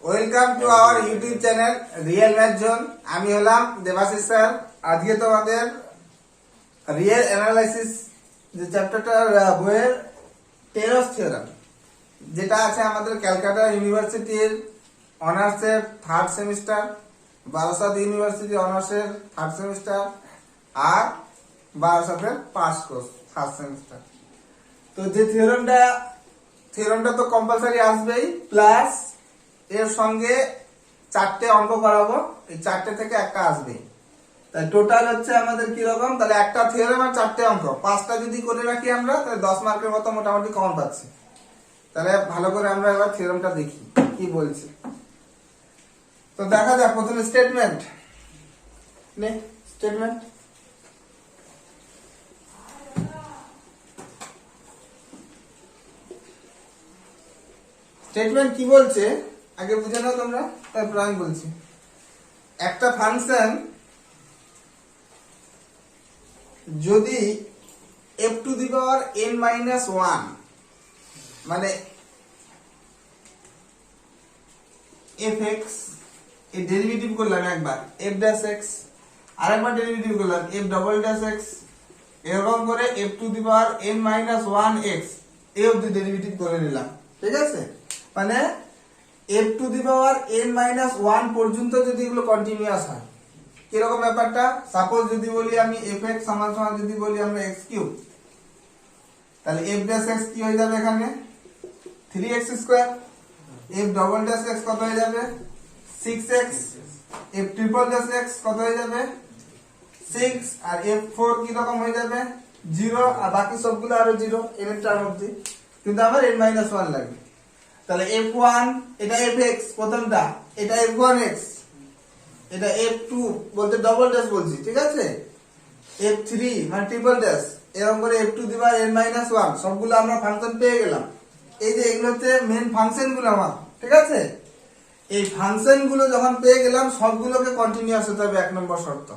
Welcome to our YouTube channel real math zone. আমি হলাম Debashis sir. আজকে তোমাদের রিয়েল অ্যানালাইসিস যে চ্যাপ্টারটার বইয়ের টেলস থিওরাম যেটা আছে আমাদের ক্যালকাটা ইউনিভার্সিটির অনার্সের থার্ড সেমিস্টার, বারাসাত ইউনিভার্সিটি অনার্সের থার্ড সেমিস্টার আর বারাসাতের পাস কোর্স ফার্স্ট সেমিস্টার। তো যে থিওরামটা তো কম্পালসারি আসবেই, প্লাস এর সঙ্গে 4টে অঙ্ক করাবো। এই 4টে থেকে একটা আসবে, তাই টোটাল হচ্ছে আমাদের কি রকম, তাহলে একটা থিওরাম আর 4টে অঙ্ক, 5টা যদি করে রাখি আমরা তাহলে 10 মার্কের মতো মোটামুটি কমন পাচ্ছি। তাহলে ভালো করে আমরা এবার থিওরামটা দেখি কি বলছে। তো দেখা যাক প্রথমে স্টেটমেন্ট স্টেটমেন্ট কি বলছে আগে বুঝে নাও তোমরা, তারপর আমি বলছি। একটা ফাংশন যদি f to the power n-1 মানে fx এর ডেরিভেটিভ করলাম একবার f dash x, আরেকবার ডেরিভেটিভ করলাম f double dash x, এরকম করে f to the power n-1x এই অবধি ডেরিভেটিভ করে নিলাম। ঠিক আছে, মানে f to the power n-1 পর্যন্ত যদি এগুলো কন্টিনিউয়াস হয়, কিরকম ব্যাপারটা, সাপোজ যদি বলি আমি fx সমান সমান যদি বলি আমরা x কিউব, তাহলে f dash x কি হয়ে যাবে এখানে 3x square, f double dash x কত হয়ে যাবে 6x, f triple dash x কত হয়ে যাবে 6, আর f4 কি রকম হয়ে যাবে 0, আর বাকি সবগুলো আরো 0 এর টার্ম অবধি, কিন্তু আমার n-1 লাগবে। তাহলে f1 এটা fx প্রথমটা, এটা f1x, এটা f2 বলতে ডবল ড্যাশ বলছি, ঠিক আছে, f3 মানে ট্রিপল ড্যাশ, এরকম করে f2 দিবা n-1 সবগুলো আমরা ফাংশন পেয়ে গেলাম। এই যে এগুলো হচ্ছে মেন ফাংশন গুলো আমার, ঠিক আছে। এই ফাংশন গুলো যখন পেয়ে গেলাম সবগুলোকে কন্টিনিউয়াস হতে হবে, 1 নম্বর শর্ত।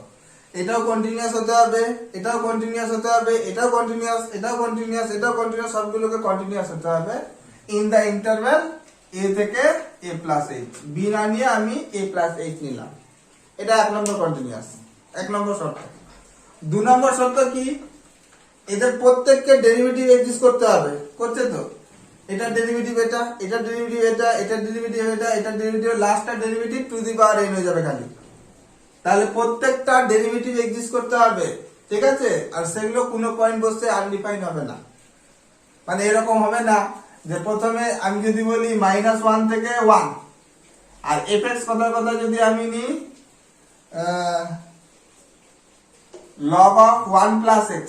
এটাও কন্টিনিউয়াস হতে হবে, এটাও কন্টিনিউয়াস হতে হবে, এটাও কন্টিনিউয়াস, এটাও কন্টিনিউয়াস, এটাও কন্টিনিউয়াস, সবগুলোকে কন্টিনিউয়াস হতে হবে ইন দা ইন্টারভ্যাল a থেকে a প্লাস h। b না নিয়ে আমি a প্লাস h নিলাম, এটা 1 নম্বর কন্টিনিউয়াস, 1 নম্বর শর্ত। 2 নম্বর শর্ত কি, এদের প্রত্যেককে ডেরিভেটিভ এক্সিস্ট করতে হবে, করছে তো, এটা ডেরিভেটিভ এটা, এটা ডেরিভেটিভ এটা, এটা ডেরিভেটিভ এটা, এটা ডেরিভেটিভ, লাস্টটা derivative to the power n হয়ে যাবে খালি। তাহলে প্রত্যেকটা ডেরিভেটিভ এক্সিস্ট করতে হবে, ঠিক আছে। আর সেগুলো কোনো পয়েন্ট বসে আনডিফাইন হবে না, মানে এরকম হবে না যে প্রথমে আমি যদি বলি -1 থেকে 1 আর fx কথার কথা যদি আমি নিই log of 1 plus x,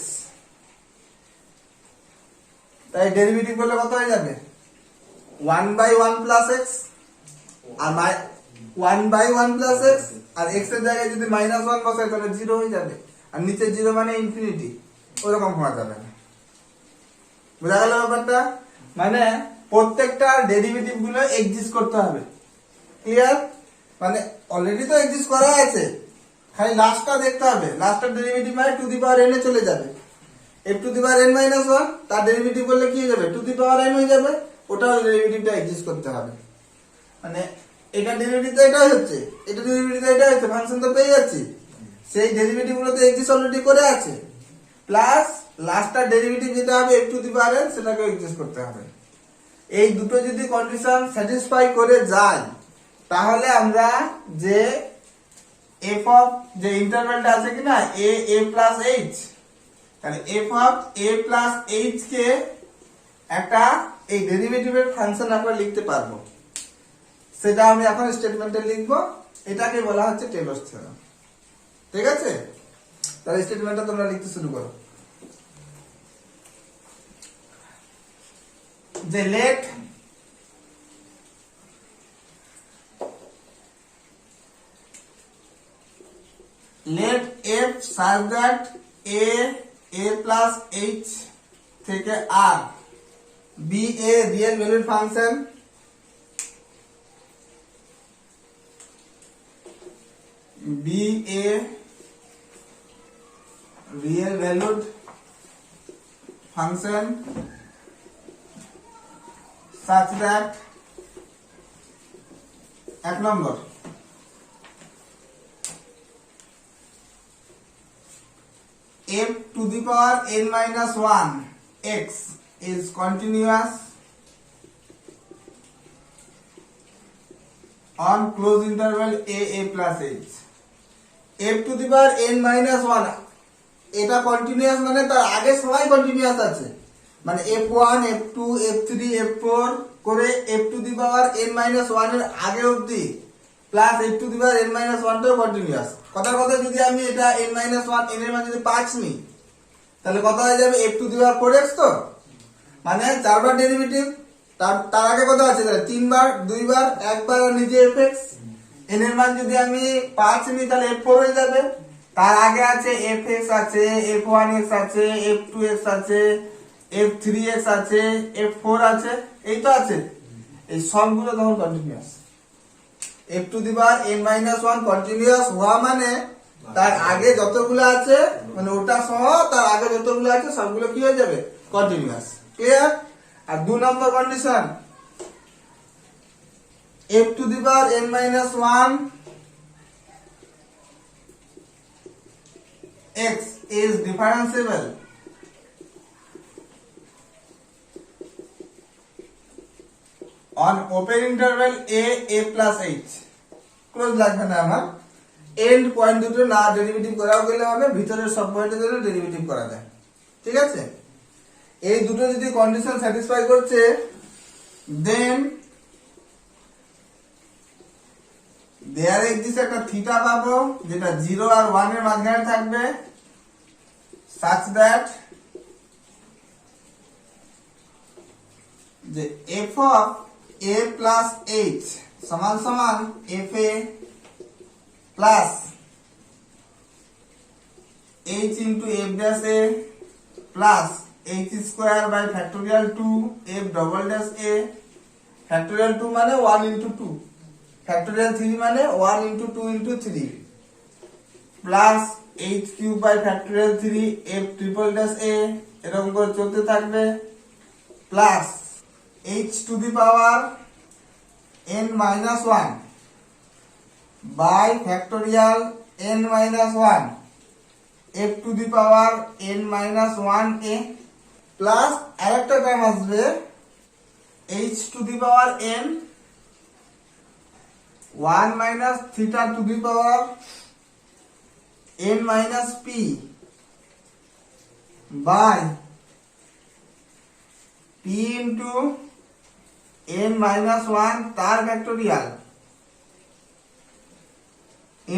তাই ডেরিভেটিভ করলে কত হয়ে যাবে 1/1 plus x, আর 1/1 plus x, আর x এর জায়গায় যদি -1 বসাই তাহলে 0 হয়ে যাবে, আর নিচে 0 মানে ইনফিনিটি, ওরকম হওয়া যাবে না। বুঝা গেল ব্যাপারটা, মানে প্রত্যেকটা ডেরিভেটিভ গুলো এক্সিস্ট করতে হবে, ক্লিয়ার। মানে অলরেডি তো এক্সিস্ট করা আছে, খালি লাস্টটা দেখতে হবে, লাস্টের ডেরিভেটিভ মানে টু দি পাওয়ার n এ চলে যাবে। f to the power n-1 তার ডেরিভেটিভ করলে কি হয়ে যাবে টু দি পাওয়ার n হয়ে যাবে, ওটার ডেরিভেটিভটা এক্সিস্ট করতে হবে। মানে এটা ডেরিভেটিভ তো এটাই হচ্ছে, এটা ডেরিভেটিভ তো এটাই হচ্ছে, ফাংশন তো পেয়ে যাচ্ছি, সেই ডেরিভেটিভ গুলো তো এক্সিস্ট অলরেডি করে আছে, প্লাস লাস্টটা ডেরিভেটিভ যেটা হবে f to the power n সেটাকে এক্সিস্ট করতে হবে। এই দুটো যদি কন্ডিশন স্যাটিসফাই করে যায় তাহলে আমরা যে f অফ যে ইন্টারভ্যালটা আছে কিনা a প্লাস h, তাহলে f of a plus h কে একটা এই ডেরিভেটিভের ফাংশন আমরা লিখতে পারবো, সেটা আমি এখন স্টেটমেন্টে লিখবো। এটাকে বলা হচ্ছে টেলরস থিওরাম, ঠিক আছে। তাহলে স্টেটমেন্টটা তোমরা লিখতে শুরু করো যে let f such that a plus h থেকে r be a real valued function be a real valued function such that এক নম্বর f to the power n minus 1 x is continuous on closed interval a plus h. f to the power n minus 1 এটা continuous মানে তার আগে সবাই continuous আছে, মানে f1 f2 f3 f4 করে f to the power n minus 1 এর আগে অবধি plus f to the power n minus 1 টাও কন্টিনিউয়াস। কথার কথা যদি আমি এটা n minus 1 n এর মান যদি 5 নিই তাহলে কত হয়ে যাবে f to the power 4x, তো মানে চারবার ডেরিভেটিভ, তার আগে কত আছে তাহলে তিনবার, দুইবার, একবার আর নিজে fx। n এর মান যদি আমি 5 নিই তাহলে f4 হয়ে যাবে, তার আগে আছে fx আছে, f1x আছে, f2x আছে, f3x আছে, f4 আছে, এই তো আছে, এই সবগুলো তখন continuous. f to the power n minus 1 continuous হওয়া মানে তার আগে যতগুলো আছে মানে ওটা সহ তার আগে যতগুলো আছে সবগুলো কি হয়ে যাবে কন্টিনিউয়াস। ক্লিয়ার? আর 2 number condition f to the power n minus 1 x is differentiable on open interval a plus h। Close লাগবে না আমার, এন্ড পয়েন্ট দুটো না ডেরিভেটিভ করাও গেলে হবে, ভিতরের সব পয়েন্টের জন্য ডেরিভেটিভ করা যায়। ঠিক আছে, এই দুটো যদি কন্ডিশন স্যাটিসফাই করছে দেন দেয়ার এক্সিস্ট একটা থিটা পাবো যেটা 0 আর 1 এর মাঝখানে থাকবে, such that যে f of a plus h সমান সমান f a plus h into f dash a plus h square by factorial 2 f double dash a, factorial 2 মানে 1 into 2, factorial 3 মানে 1 into 2 into 3 plus h cube by factorial 3 f triple dash a, এরকম করে চলতে থাকবে, plus h to the power n minus 1 by factorial n minus 1 f to the power n minus 1 a plus আরেকটা term আসবে h to the power n 1 minus theta to the power n minus p by p into n minus 1 তার factorial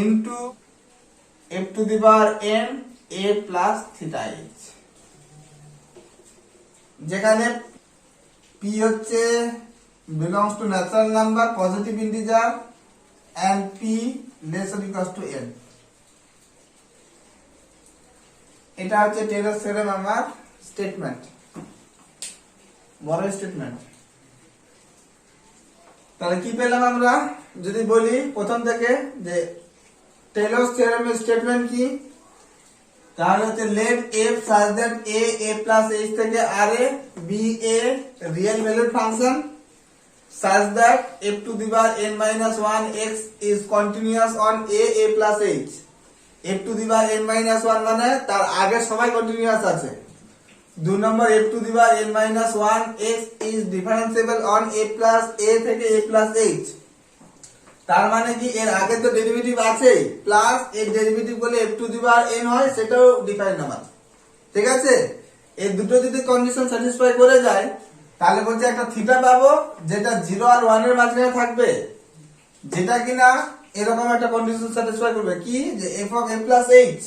into f to the power n a plus theta h, যেখানে p হচ্ছে belongs to natural number positive integer and p less or equals to n। এটা হচ্ছে Taylor theorem আমার statement, বড় statement. তাহলে কি পেলাম আমরা যদি বলি প্রথম থেকে যে টেলর থিওরেমের স্টেটমেন্ট কি, তাহলে হচ্ছে let f such that a plus h থেকে r be a real valued function such that f to the power n minus 1 x is continuous on a plus h। f to the power n minus 1 মানে তার আগে সবাই continuous আছে। 2 নম্বর f to the power n minus 1 x is differentiable on a plus a থেকে a plus h, তার মানে কি এর আগে তো ডেরিভেটিভ আছে প্লাস এর ডেরিভেটিভ বলে f to the power n হয়, সেটাও ডিফাইন নাম্বার। ঠিক আছে, এই দুটো যদি কন্ডিশন স্যাটিসফাই করে যায় তাহলে বলছে একটা থিটা পাবো যেটা 0 আর 1 এর মাঝখানে থাকবে, যেটা কিনা এরকম একটা কন্ডিশন স্যাটিসফাই করবে কি যে f of a plus h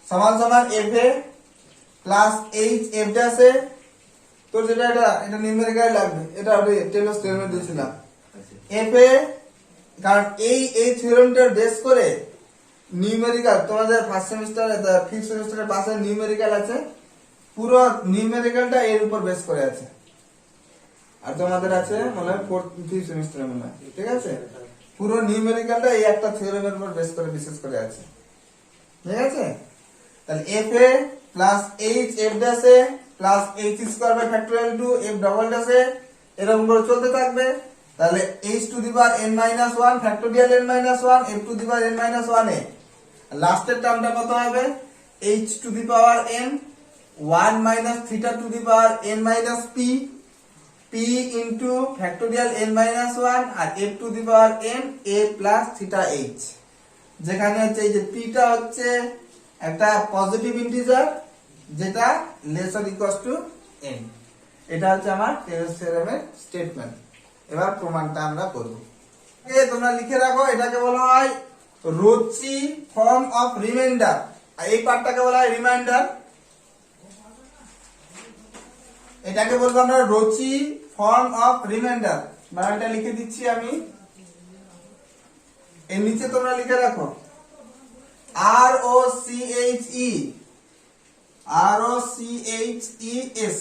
সমান সমান f a plus h f dash a। তো যেটা এটা নিউমেরিক্যাল লাগবে, এটা আমি টেলর থিওরেমে দিয়েছিলাম f a, কারণ এই থিওরেমটার বেস করে নিউমেরিক্যাল তোমাদের ফার্স্ট সেমিস্টার ফিফথ সেমিস্টারের পাশে নিউমেরিক্যাল আছে, পুরো নিউমেরিক্যালটা এর উপর বেস করে আছে। আর তোমাদের আছে মনে হয় ফোর্থ ফিফথ সেমিস্টারে মনে হয়। ঠিক আছে, পুরো নিউমেরিক্যালটা এই একটা থিওরেমের উপর বেস করে বিশেষ করে আছে। ঠিক আছে, তাহলে f a plus h f dash a plus h square by factorial 2 f double dash a এরকম করে চলতে থাকবে। তাহলে h to the power n minus 1 factorial n minus 1 f to the power n minus 1 এ লাস্টের টার্মটা কত হবে h to the power n 1 minus theta to the power n minus p p into factorial n minus 1 আর f to the power n a plus theta h, যেখানে হচ্ছে এই যে p টা হচ্ছে একটা পজিটিভ ইন্টিজার যেটা লেসার ইকুয়ালস টু n। এটা হচ্ছে আমার টেলরস থিওরেমের স্টেটমেন্ট। এবার প্রমাণটা আমরা করব। তোমরা লিখে রাখো, এটাকে বলা হয় রোচি ফর্ম অফ রিমাইন্ডার, আর এই পার্টটাকে বলা হয় রিমাইন্ডার। এটাকে বলবো আমরা রোচি ফর্ম অফ রিমাইন্ডার। বানানটা লিখে দিচ্ছি আমি, এর নিচে তোমরা লিখে রাখো R O C H E ROCHES,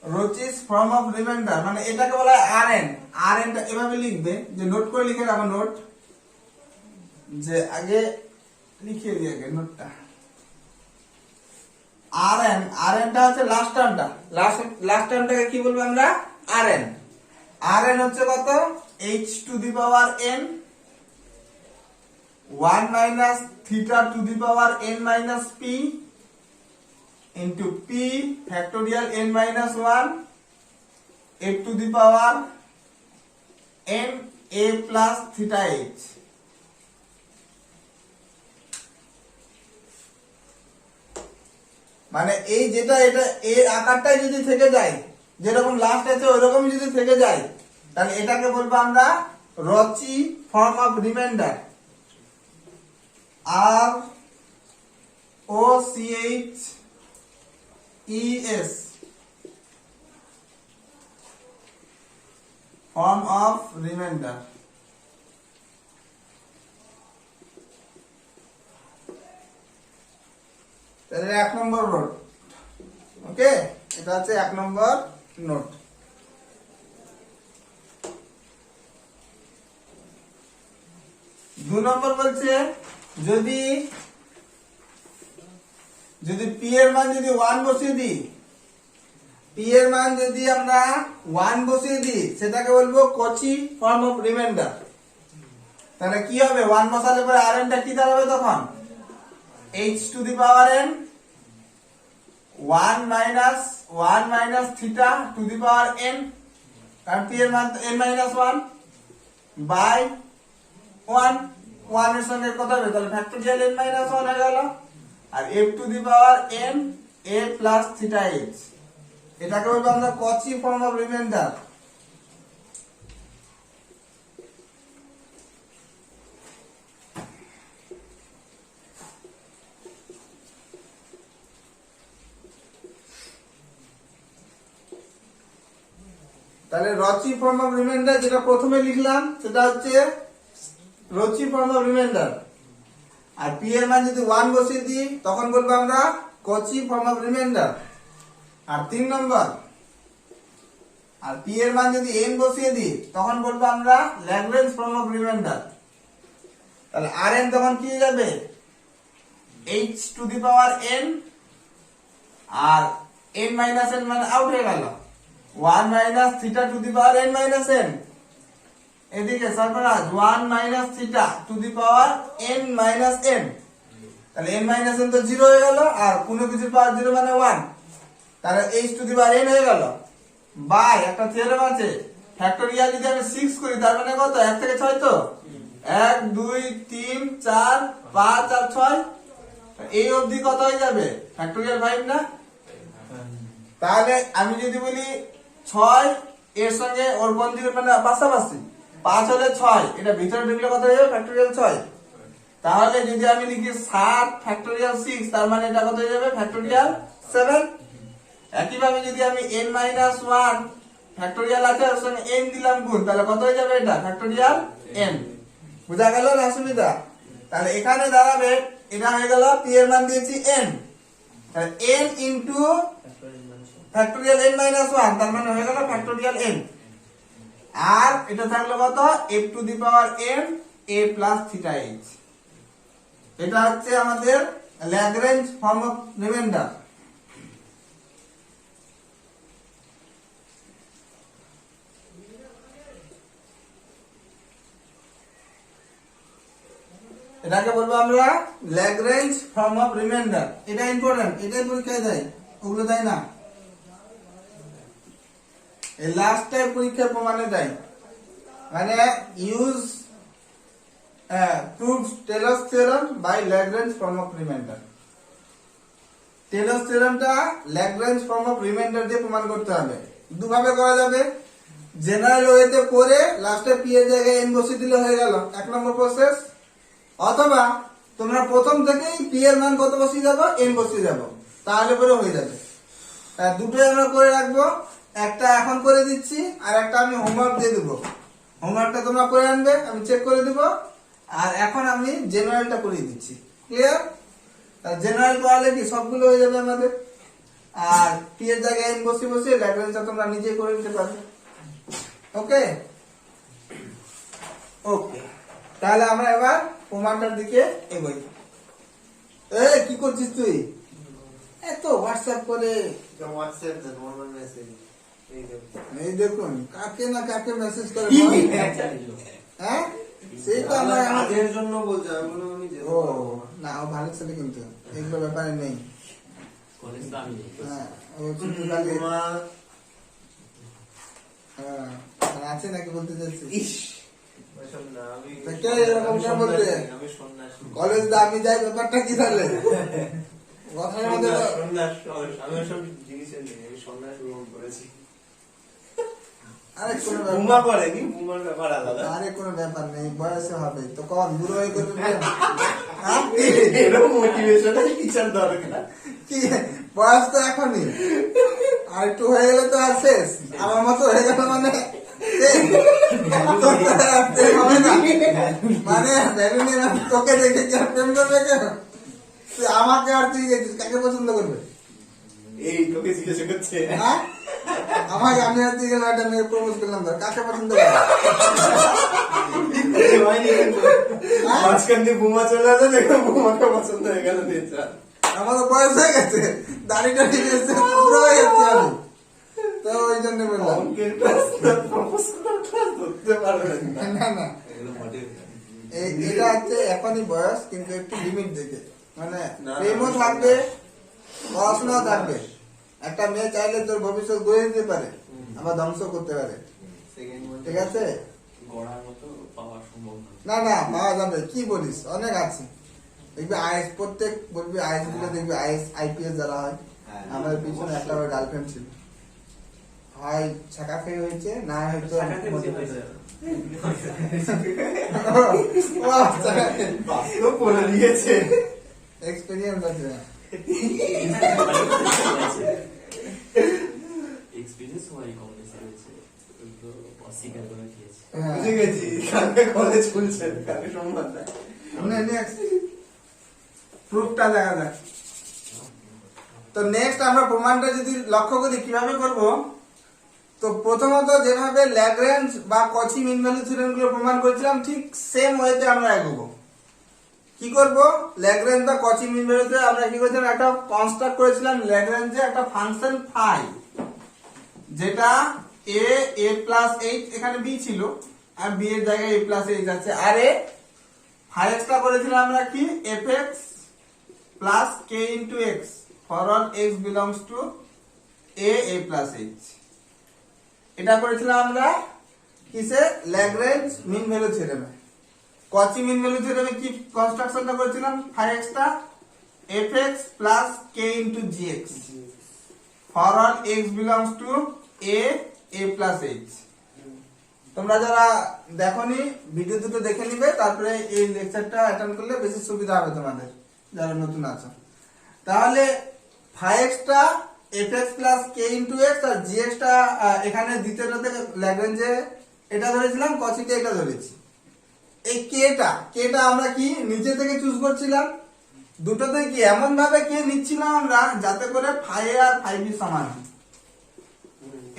Roches form of remainder, মানে এটাকে বলা হয় RN। RN টা এভাবে লিখবে, যে নোট করে লিখে রাখো, নোট যে আগে লিখে দিই আগে নোটটা। RN টা হচ্ছে লাস্ট টার্মটা, লাস্ট টার্মটাকে কি বলবো আমরা RN হচ্ছে কত h to the power n 1 minus theta to the power n minus p into p factorial n minus 1 f to the power n a plus theta h। মানে এই যেটা এটা এর আকারটাই যদি থেকে যায়, যেরকম লাস্ট আছে ওইরকম যদি থেকে যায়, তাহলে এটাকে বলবো আমরা Roche form of remainder, ROCHES form of remainder। তাহলে 1 নম্বর নোট, ওকে, এটা হচ্ছে 1 নম্বর নোট। 2 নম্বর বলছে যদি p এর মান যদি 1 বসিয়ে দিই, p এর মান যদি আমরা 1 বসিয়ে দিই, সেটাকে বলবো কচি ফর্ম অফ রিমাইন্ডার। তাহলে কি হবে, 1 বসালে পরে rn টা কি দাঁড়াবে তখন h to the power n 1 minus theta to the power n, কারণ p এর মান n মাইনাস 1 বাই 1 এর সঙ্গে কত হবে, তাহলে ফ্যাক্টোরিয়াল n মাইনাস 1 হয়ে গেল, আর f to the power n a plus theta h। এটাকে বলবো আমরা কচি ফর্ম অফ রিমাইন্ডার। তাহলে রচি ফর্ম অফ রিমাইন্ডার যেটা প্রথমে লিখলাম সেটা হচ্ছে রচি ফর্ম অফ রিমাইন্ডার, আর p এর মান যদি 1 বসিয়ে দিই তখন বলবো আমরা কচি ফর্ম অফ রিমাইন্ডার। আর 3 নম্বর, আর p এর মান যদি n বসিয়ে দিই তখন বলবো আমরা ল্যাগ্রেঞ্জ ফর্ম অফ রিমাইন্ডার। তাহলে rn তখন কি হয়ে যাবে h to the power n, আর n মাইনাস n মানে আউট হয়ে গেল, 1 minus theta to the power n minus n, এদিকে সরফরাজ 1 minus theta to the power n minus n। তাহলে n মাইনাস n তো 0 হয়ে গেল, আর কোনো কিছু পাওয়ার 0 মানে 1, তাহলে h to the power n হয়ে গেল। বাই একটা থিওরেম আছে, ফ্যাক্টোরিয়াল যদি আমি 6 করি তার মানে কত, 1 থেকে 6 তো 1 2 3 4 5 আর 6, এই অবধি কত হয়ে যাবে ফ্যাক্টোরিয়াল 5 না। তাহলে আমি যদি বলি 6 এর সঙ্গে ওর কোন দিকে মানে পাশাপাশি, 5 হলে 6, এটা ভিতরে ঢুকলে কত হয়ে যাবে ফ্যাক্টোরিয়াল 6। তাহলে যদি আমি লিখি 7 ফ্যাক্টোরিয়াল 6, তার মানে এটা কত হয়ে যাবে ফ্যাক্টোরিয়াল 7। একইভাবে যদি আমি n মাইনাস 1 ফ্যাক্টোরিয়াল আছে ওর সঙ্গে n দিলাম গুণ, তাহলে কত হয়ে যাবে এটা ফ্যাক্টোরিয়াল n। বুঝা গেল না সুবিধা? তাহলে এখানে দাঁড়াবে, এটা হয়ে গেল p এর মান দিয়েছি n, তাহলে n into factorial n minus 1, তার মানে হয়ে গেল ফ্যাক্টোরিয়াল n, আর এটা থাকলো কত f to the power n a plus theta h। এটা হচ্ছে আমাদের ল্যাগ্রেঞ্জ ফর্ম অফ রিমাইন্ডার। এটাকে বলবো আমরা ল্যাগ্রেঞ্জ ফর্ম অফ রিমাইন্ডার। এটা ইম্পর্টেন্ট, এটাই পরীক্ষায় দেয়, ওগুলো দেয় না। এই লাস্ট টাইম পরীক্ষার প্রমাণে দেয়, মানে use proves Taylor's theorem by Lagrange form of remainder. Taylor's থিওরেমটা ল্যাগ্রেঞ্জ ফর্ম অফ রিমাইন্ডার দিয়ে প্রমাণ করতে হবে। দুভাবে করা যাবে, জেনারেল ওয়েতে করে লাস্টে পি এর জায়গায় এন বসিয়ে দিলে হয়ে গেল, 1 নম্বর প্রসেস। অথবা তোমরা প্রথম থেকেই পি এর মান কত বসিয়ে যাবো, এন বসিয়ে যাবো, তাহলে পরে হয়ে যাবে। দুটোই আমরা করে রাখবো, একটা এখন করে দিচ্ছি আর একটা আমি হোমওয়ার্ক দিয়ে দেবো। হোমওয়ার্কটা তোমরা করে আনবে, আমি চেক করে দিব, আর এখন আমি জেনারেলটা করিয়ে দিচ্ছি। ক্লিয়ার? জেনারেল করালে কি সবগুলো হয়ে যাবে আমাদের, আর পি এর জায়গায় এন বসিয়ে বসিয়ে ল্যাগ্রেঞ্জটা তোমরা নিজে করে নিতে পারবে। ওকে ওকে, তাহলে আমরা এবার প্রমাণটার দিকে এগোই। কি করছিস তুই এত হোয়াটসঅ্যাপ করে? এই দেখুন কাকে না কাকে মেসেজ করে। হ্যাঁ সেটা কাজের জন্য বলছে। ও না, ও ভালো ছেলে কিন্তু এগুলো ব্যাপারে নেই। হ্যাঁ ও শুধু খালি আছে নাকি বলতে চাচ্ছি। কলেজ দা আমি যাই, ব্যাপারটা কি তাহলে? কথার মধ্যে আরে কোনো ব্যাপার নেই, বয়সে হবে তো কম বুড়ো হয়ে করবে। কি বয়স তো এখনই, আর একটু হয়ে গেলে তো আর শেষ। আমার মতো হয়ে গেল মানে মানে তোকে দেখে কি আর প্রেম করবে কেন? তুই আমাকে আর তুই গেছিস, কাকে পছন্দ করবে? এই তোকে জিজ্ঞাসা করছে। হ্যাঁ আমাকে, আমি আর তুই গেলাম একটা মেয়ে প্রপোজ করলাম, ধর কাকে পছন্দ করবে? মাঝখান দিয়ে বোমা চলে আসে, দেখো বোমাকে পছন্দ হয়ে গেল। আমার তো বয়স হয়ে গেছে, দাড়িটা ঠিক আছে, পুরো হয়ে গেছে আমি, তো ওই জন্য বললাম না না, এটা হচ্ছে এখনই বয়স, কিন্তু একটু লিমিট দেখে, মানে প্রেমও থাকবে, পড়াশোনাও থাকবে। একটা মেয়ে চাইলে তোর ভবিষ্যৎ গড়ে দিতে পারে, আবার ধ্বংস করতে পারে। ঠিক আছে? না না, পাওয়া যাবে, কি বলিস, অনেক আছে। দেখবি আইএস, প্রত্যেক বলবি আইএস গুলো দেখবি, আইএস আইপিএস যারা হয়, আমাদের পিছনে একটা গার্লফ্রেন্ড ছিল, হয় ছাকা খেয়ে হয়েছে, না হয়তো এক্সপেরিয়েন্স আছে। কলেজ খুলছে, প্রুফটা দেখা যাক। তো নেক্সট আমরা প্রমাণটা যদি লক্ষ্য করি কিভাবে করব, তো প্রথমত যেভাবে ল্যাগ্রেঞ্জ বা কচি মিন ভ্যালু থিওরেম গুলো প্রমাণ করেছিলাম, ঠিক সেম ওয়েতে আমরা এগোবো। কি করব, ল্যাগ্রেঞ্জ বা কচি মিন ভ্যালুতে আমরা কি করেছিলাম, একটা কনস্ট্রাক্ট করেছিলাম ল্যাগ্রেঞ্জে একটা ফাংশন ফাই, যেটা a প্লাস এইচ, এখানে b ছিল আর b এর জায়গায় a প্লাস এইচ আছে, আর এ ফাই এক্সটা করেছিলাম আমরা কি fx plus k into x for all x belongs to a plus H. এটা করেছিলাম আমরা কিসে, ল্যাগ্রেঞ্জ মিন ভ্যালু থিওরেমে। কচি মিন ভ্যালু থিওরেমে কি কনস্ট্রাকশনটা করেছিলাম, ফাই এক্সটা fx plus k into gx for all x belongs to a plus h. তোমরা যারা দেখোনি ভিডিও দুটো দেখে নিবে, তারপরে এই লেকচারটা অ্যাটেন্ড করলে বেশি সুবিধা হবে তোমাদের যারা নতুন আছো। তাহলে ফাই এক্সটা fx plus k into x আর gx টা এখানে দ্বিতীয়টাতে ল্যাগ্রেঞ্জে এটা ধরেছিলাম, কচিতে এটা ধরেছি। এই কেটা আমরা কি নিচে থেকে চুজ করছিলাম, দুটোতে কি এমন ভাবে কে নিচ্ছিলাম আমরা যাতে করে ফাই আর ফাই বি সমান হয়।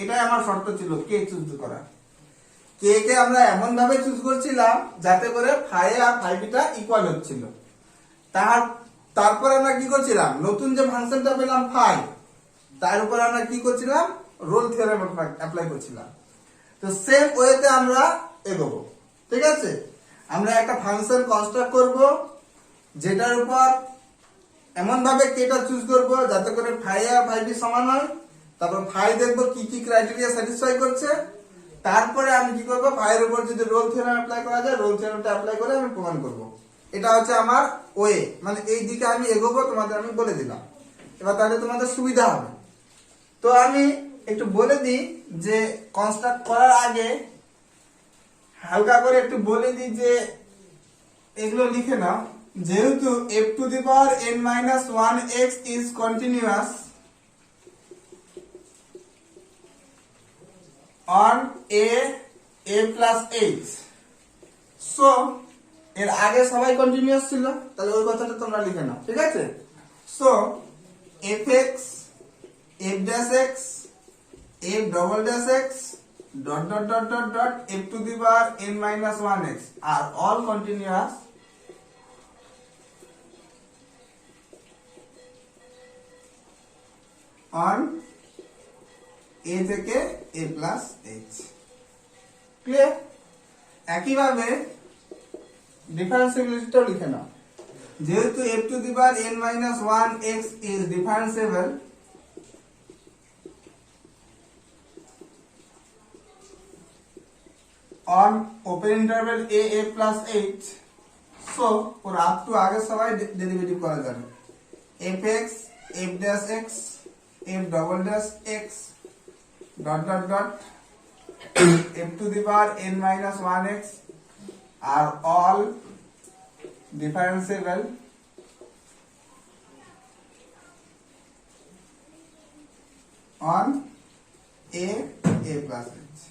এটাই আমার শর্ত ছিল কে চুজ করা। কে কে আমরা এমন ভাবে চুজ করছিলাম যাতে করে ফাই আর ফাই বিটা ইকুয়াল হচ্ছিল। তারপর আমরা কি করছিলাম, নতুন যে ফাংশনটা পেলাম ফাই, তার উপর আমরা কি করছিলাম, রোল থিওরেম অ্যাপ্লাই করছিলাম। তো সেম ওয়েতে আমরা এগোবো। ঠিক আছে, আমরা একটা ফাংশন কনস্ট্রাক্ট করব যেটার উপর এমন ভাবে কেটা চুজ করব যাতে করে ফাই আর ফাই বি সমান হয়, তারপর ফাই দেখবো কি কি ক্রাইটেরিয়া স্যাটিসফাই করছে, তারপরে আমি কি করব ফাই এর উপর যদি রোল থিওরেম অ্যাপ্লাই করা যায় রোল থিওরেমটা অ্যাপ্লাই করে আমি প্রমাণ করব। এটা হচ্ছে আমার ওয়ে, মানে এই দিকে আমি এগোবো, তোমাদের আমি বলে দিলাম। এবার তাহলে তোমাদের সুবিধা হবে। তো আমি একটু বলে দিই যে কনস্ট্রাক্ট করার আগে হালকা করে একটু বলে দিই যে এগুলো লিখে নাও। যেহেতু f to the power n minus 1x is continuous on a plus h, so এর আগে সবাই কন্টিনিউয়াস ছিল, তাহলে ওই কথাটা তোমরা লিখে নাও, ঠিক আছে? So fx f dash x f double dash x dot dot dot dot dot f to the power n minus 1x are all continuous on a থেকে a plus h। ক্লিয়ার? একইভাবে ডিফারেন্সিবিলিটিটাও লিখে নাও। যেহেতু f to the power n minus 1x is differentiable on open interval a plus h, so for up to আগে সবাই derivative করা যাবে। fx f dash x f double dash x dot dot dot f to the power n minus 1x are all differentiable on a plus h।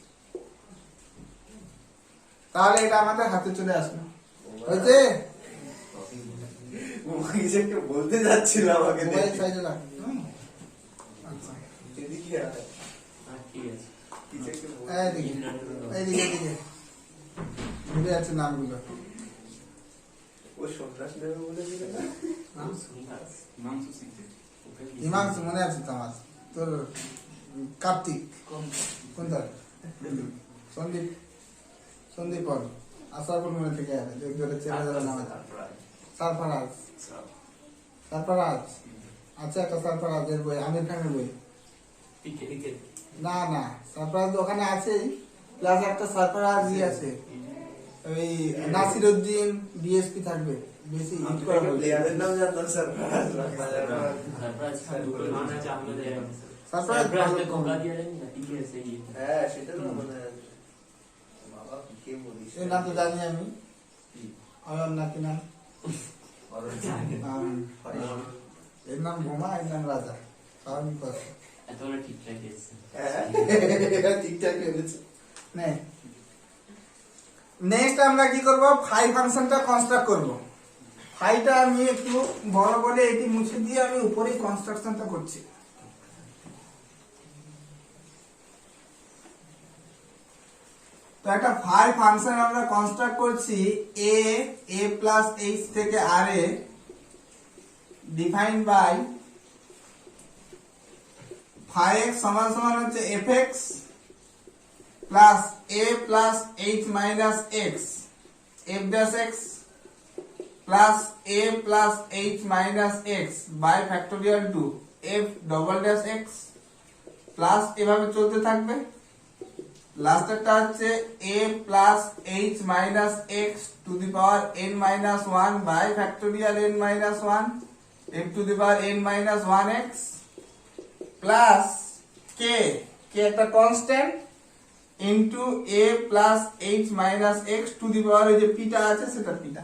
তাহলে এটা আমাদের হাতে চলে আসলো, হয়েছে? কিছু একটা বলতে যাচ্ছিল আমাকে মোবাইল সাইডে রাখ। এদিকে আয়। কিছু একটা বল- এইদিকে এইদিকে এইদিকে ভুলে যাচ্ছে নামগুলো। ও সন্ত্রাস নেবে বলে দিলে না? হিমাংশু মনে আছে তো আমার, তোর কার্তিক কোনটা, সন্দীপ সন্দীপ পল আসারপুর মনে থেকে আছে, দেখবে চেনা যাবে নাম সারফারাজ সারফারাজ। আচ্ছা একটা সারফারাজের বই, আমির খানের বই। না না সারফারাজ ওখানে আছেই, প্লাস একটা সারফারাজ আছে ওই নাসিরউদ্দিন ডিএসপি থাকবে, বেশি হিট করা বলছে। প্লেয়ারের নাম জানতাম স্যার। হ্যাঁ সেটা তো মনে হয়। বাবা কে বলিস? এর নাম তো জানি আমি, অয়ন নাকি নাম, এর নাম বোমা, এর নাম রাজা, স্বাভাবিক কথা। হ্যাঁ ঠিকঠাক এনেছে। নেক্সট আমরা কি করব, ফাই ফাংশনটা কনস্ট্রাক্ট করব। ফাইটা আমি একটু বড় বলে এটি মুছে দিয়ে আমি উপরেই কনস্ট্রাকশনটা করছি। তো একটা ফাই ফাংশন আমরা কনস্ট্রাক্ট করছি a প্লাস h থেকে r এ, ডিফাইন্ড বাই ফাই x সমান সমান হচ্ছে fx plus a plus h minus x f dash x plus a plus h minus x by factorial two f double dash x plus এভাবে চলতে থাকবে। লাস্টেরটা হচ্ছে a plus h minus x to the power n minus 1 by factorial n minus 1 f to the power n minus 1x plus k একটা constant into a plus h minus x to the power ওই যে পিটা আছে সেটা পিটা।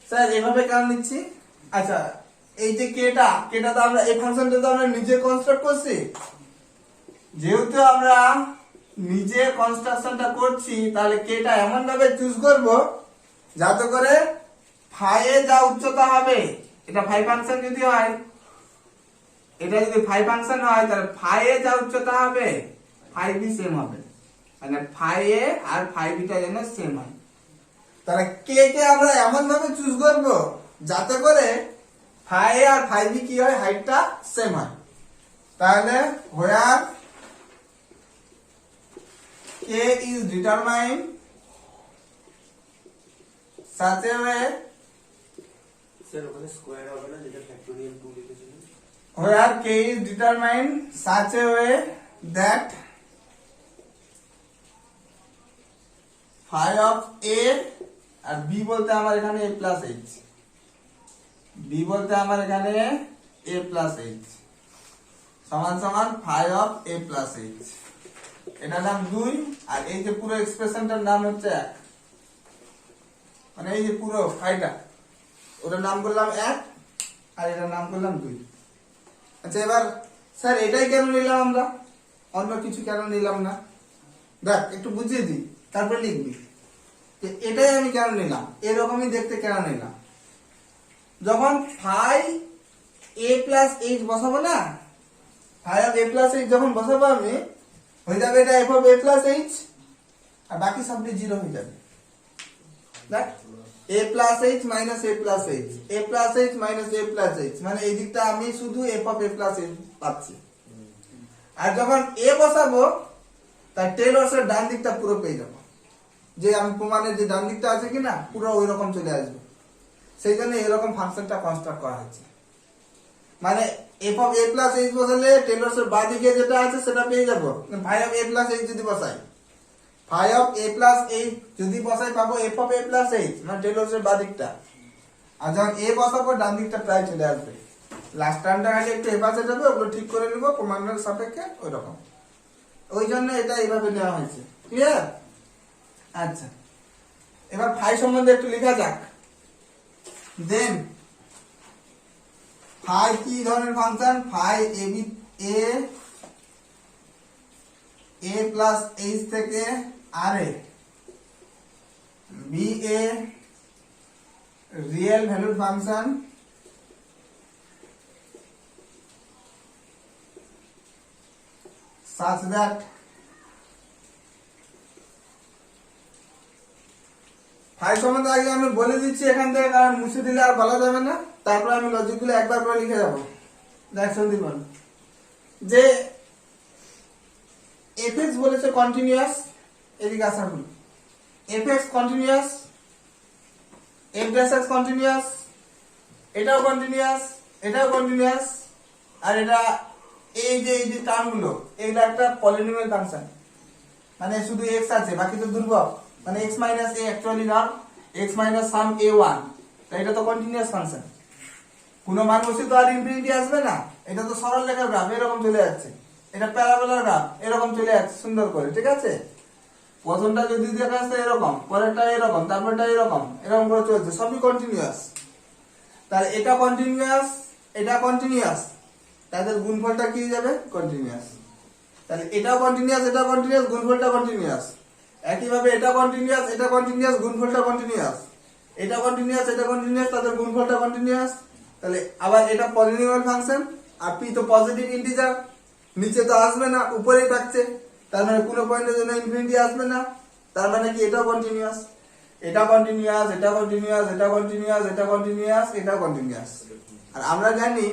Sir এভাবে কেন নিচ্ছি? আচ্ছা এই যে কেটা তো আমরা এই ফাংশনটা তো আমরা নিজে কনস্ট্রাক্ট করছি, যেহেতু আমরা নিজে কনস্ট্রাকশনটা করছি তাহলে কেটা এমন ভাবে চুজ করব যাতে করে ফাই এ যা উচ্চতা হবে, এটা ফাই ফাংশন যদি হয়, এটা যদি ফাই ফাংশন হয় তাহলে ফাই এ যা উচ্চতা হবে ফাই বি সেম হবে, মানে ফাই এ আর ফাই বিটা যেন সেম হয়। তাহলে কে আমরা এমন ভাবে চুজ করব যাতে করে ফাই এ আর ফাই বি কি হয়, হাইটটা সেম হয়। তাহলে where k is determined such a way sir ওখানে স্কোয়ার হবে না, যেটা ফ্যাক্টোরিয়াল 2 লিখেছিলেন? where k is determined such a way that phi of a R b বলতে আমার এখানে a plus h, b বলতে আমার এখানে a plus h সমান সমান phi of a plus h, এটার নাম 2 আর এই যে পুরো এক্সপ্রেশনটার নাম হচ্ছে 1, মানে এই যে পুরো ফাইটা ওটার নাম করলাম 1 আর এটার নাম করলাম 2। আচ্ছা এবার স্যার এটাই কেন নিলাম আমরা, অন্য কিছু কেন নিলাম না? দেখ একটু বুঝিয়ে দিই তারপর লিখবি যে এটাই আমি কেন নিলাম, এরকমই দেখতে কেন নিলাম। যখন ফাই a প্লাস এইচ বসাবো না, phi of a plus h যখন বসাবো আমি, হয়ে যাবে এটা f of a plus h আর বাকি সবটি জিরো হয়ে যাবে। দেখ a plus h minus a plus h, a plus h minus a plus h, মানে এই দিকটা আমি শুধু f of a plus h পাচ্ছি। আর যখন a বসাবো তার টেলরসের ডান দিকটা পুরো পেয়ে যাবো, যে আমি প্রমাণের যে ডান দিকটা আছে কিনা পুরো ওই রকম চলে আসবে। সেই জন্য এরকম ফাংশনটা কনস্ট্রাক্ট করা হয়েছে, মানে f of a plus h বসালে টেলরসের বাঁ দিকে যেটা আছে সেটা পেয়ে যাবো। Phi of a plus h যদি বসাই, phi of a plus h যদি বসাই পাবো f of a plus h, মানে টেলরসের বাঁ দিকটা। আর যখন a বসাবো ডান দিকটা প্রায় চলে আসবে। লাস্ট টার্মটা খালি একটু এপাশে যাবে, ওগুলো ঠিক করে নিব প্রমাণের সাপেক্ষে ওই রকম। ওই জন্য এটা এইভাবে নেওয়া হয়েছে, ক্লিয়ার? আচ্ছা এবার ফাই সম্বন্ধে একটু লেখা যাক। দেন ফাই কি ধরনের function? Phi a plus h থেকে আর এ be a real valued function such that phi সম্বন্ধে আগে আমি বলে দিচ্ছি এখান থেকে, কারণ মুছে দিলে আর বলা যাবে না। তারপর আমি লজিকগুলো একবার করে লিখে যাবো। দেখ সন্দীপন, যে fx বলেছে কন্টিনিউয়াস, এদিকে আসা হল fx continuous, f dash x continuous, এটাও কন্টিনিউয়াস, এটাও কন্টিনিউয়াস, আর এটা এই যে টার্মগুলো এগুলো একটা পলিনোমিয়াল ফাংশন, মানে শুধু x আছে বাকি তো ধ্রুবক, মানে x minus a actually not x minus some a1, তাই এটা তো কন্টিনিউয়াস ফাংশন। কোনো মান বসে তো আর ইনফিনিটি আসবে না, এটা তো সরল রেখার গ্রাফ এরকম চলে যাচ্ছে, এটা প্যারাবোলার গ্রাফ এরকম চলে যাচ্ছে সুন্দর করে, ঠিক আছে? প্রথমটা যদি দেখা যাচ্ছে এরকম, পরেরটা এরকম, তারপরটা এরকম, এরকম করে চলছে, সবই কন্টিনিউয়াস। তাহলে এটা কন্টিনিউয়াস, এটা কন্টিনিউয়াস, তাদের গুণফলটা কি হয়ে যাবে? কন্টিনিউয়াস। তাহলে এটা কন্টিনিউয়াস, এটা কন্টিনিউয়াস, গুণফলটা কন্টিনিউয়াস। একইভাবে এটা কন্টিনিউয়াস, এটা কন্টিনিউয়াস, গুণফলটা কন্টিনিউয়াস, এটা কন্টিনিউয়াস, এটা কন্টিনিউয়াস, তাদের গুণফলটা কন্টিনিউয়াস। তাহলে আবার এটা পলিনোমিয়াল ফাংশন, আর p তো পজিটিভ ইন্টিজার, নিচে তো আসবে না, উপরেই থাকছে, তার মানে কোনো পয়েন্টের জন্য ইনফিনিটি আসবে না, তার মানে কি এটাও কন্টিনিউয়াস, এটা কন্টিনিউয়াস, এটা কন্টিনিউয়াস, এটা কন্টিনিউয়াস, এটা কন্টিনিউয়াস, এটা কন্টিনিউয়াস। আর আমরা জানি,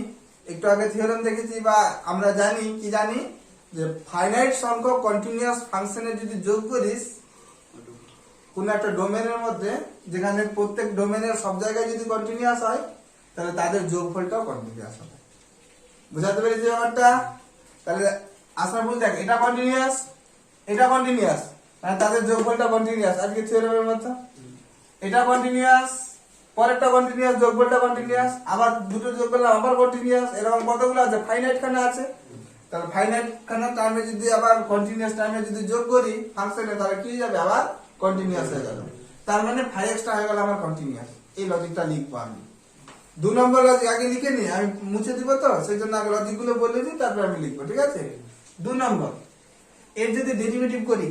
একটু আগে থিওরেম দেখেছি, বা আমরা জানি কি জানি, যে ফাইনাইট সংখ্যক কন্টিনিউয়াস ফাংশনের যদি যোগ করিস কোন একটা ডোমেনের মধ্যে, যেখানে প্রত্যেক ডোমেনের সব জায়গায় যদি কন্টিনিউয়াস হয়, তাহলে তাদের যোগফলটাও কন্টিনিউয়াস হবে। বুঝাতে পেরেছি ব্যাপারটা? তাহলে আসার বল দেখ, এটা কন্টিনিউয়াস, এটা কন্টিনিউয়াস, মানে তাদের যোগফলটা কন্টিনিউয়াস। আজকে থিওরেমের মধ্যে এটা কন্টিনিউয়াস, পরেরটা কন্টিনিউয়াস, যোগফলটা কন্টিনিউয়াস, আবার দুটো যোগ করলাম আবার কন্টিনিউয়াস, এরকম কতগুলো আছে? ফাইনাইট খানা আছে। তাহলে ফাইনাইট খানা টার্মে যদি আবার কন্টিনিউয়াস টার্মে যদি যোগ করি ফাংশনে, তাহলে কি হয়ে যাবে? আবার কন্টিনিউয়াস হয়ে যাবে। তার মানে 5x হয়ে গেল আমার কন্টিনিউয়াস। এই লজিকটা লিখবো আমি। 2 নম্বর লজিক আগে লিখে নি, আমি মুছে দিব তো, সেই জন্য আগে লজিক গুলো বলে দিই, তারপর আমি লিখবো, ঠিক আছে? 2 নম্বর, এর যদি ডেরিভেটিভ করি,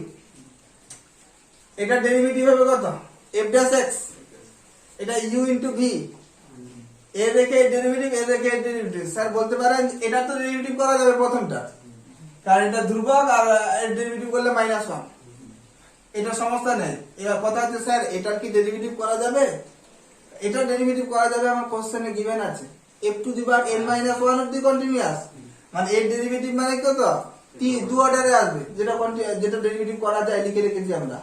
এটা ডেরিভেটিভ হবে কত? f dash x, এটা u into v, এ রেখে ডেরিভেটিভ, এ রেখে ডেরিভেটিভ। স্যার বলতে পারেন এটা তো ডেরিভেটিভ করা যাবে প্রথমটা, কারণ এটা ধ্রুবক, আর এর ডেরিভেটিভ করলে -1, এটা সমস্যা নেই। এবার কথা হচ্ছে স্যার এটার কি ডেরিভেটিভ করা যাবে? এটা ডেরিভেটিভ করা যাবে, আমার কোশ্চেনে গিভেন আছে f to the power n - 1 of the continuous, মানে এর ডেরিভেটিভ মানে কত? 2 অর্ডারে আসবে, যেটা ডেরিভেটিভ করা যায় লিখে রেখেছি আমরা।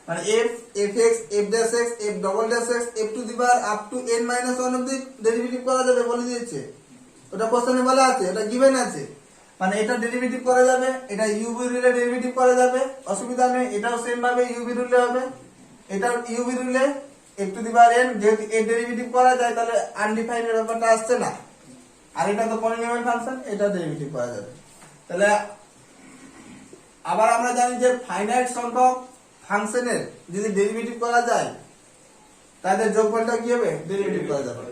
মানে f(x), f'(x), f'(x), f up to n - 1 অবধি ডেরিভেটিভ করা যাবে বলে দিয়েছে। ওটা কোশ্চেনে বলা আছে, ওটা গিভেন আছে। মানে এটা ডেরিভেটিভ করা যাবে, এটা ইউভি রুলে ডেরিভেটিভ করা যাবে, অসুবিধা নেই। এটাও সেম ভাবে ইউভি রুলে হবে, এটাও ইউভি রুলে f(n), যেহেতু এর ডেরিভেটিভ করা যায় তাহলে আনডিফাইন্ড এর ব্যাপারটা আসছে না। আর এটা তো পলিনোমিয়াল ফাংশন, এটা ডেরিভেটিভ করা যাবে। তাহলে আবার আমরা জানি যে ফাইনাইট সংখ্যক ফাংশনের যদি ডেরিভেটিভ করা যায় তাদের যোগফলটা কি হবে? ডেরিভেটিভ করা যাবে।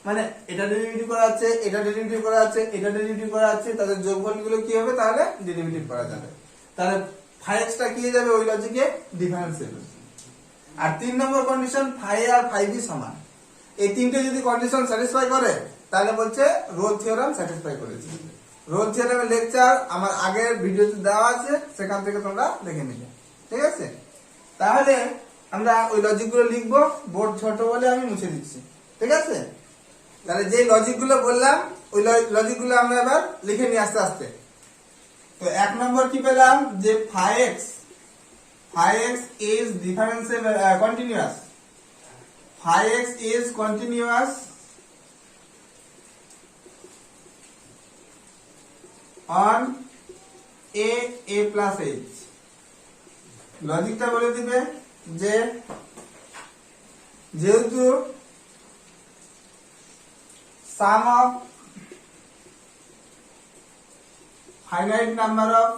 মানে এটা ডেরিভেটিভ করা আছে, এটা ডেরিভেটিভ করা আছে, এটা ডেরিভেটিভ করা আছে, তাদের যোগফলগুলো কি হবে? তাহলে ডেরিভেটিভ করা যাবে। তাহলে 5x টা কি হয়ে যাবে? ওই লজিকে ডিফারেন্সিয়েবল। আর 3 নম্বর কন্ডিশন 5a আর 5b সমান। এই তিনটে যদি কন্ডিশন স্যাটিসফাই করে তাহলে বলছে রোল থিওরেম স্যাটিসফাই করেছে। রোল থিওরেমের লেকচার আমার আগের ভিডিওতে দেওয়া আছে, সেখান থেকে তোমরা দেখে নিবে। ঠিক আছে? তাহলে আমরা ওই লজিকগুলো লিখবো, বোর্ড ছোট বলে আমি মুছে দিচ্ছি। ঠিক আছে? তাহলে যে লজিকগুলো বললাম ওই লজিকগুলো আমরা এবার লিখে নিই আস্তে আস্তে। তো 1 নম্বর কি পেলাম? যে 5x is differentiable continuous. 5x is continuous on a plus h. লজিকটা বলে দিবে যে যেহেতু sum of finite number of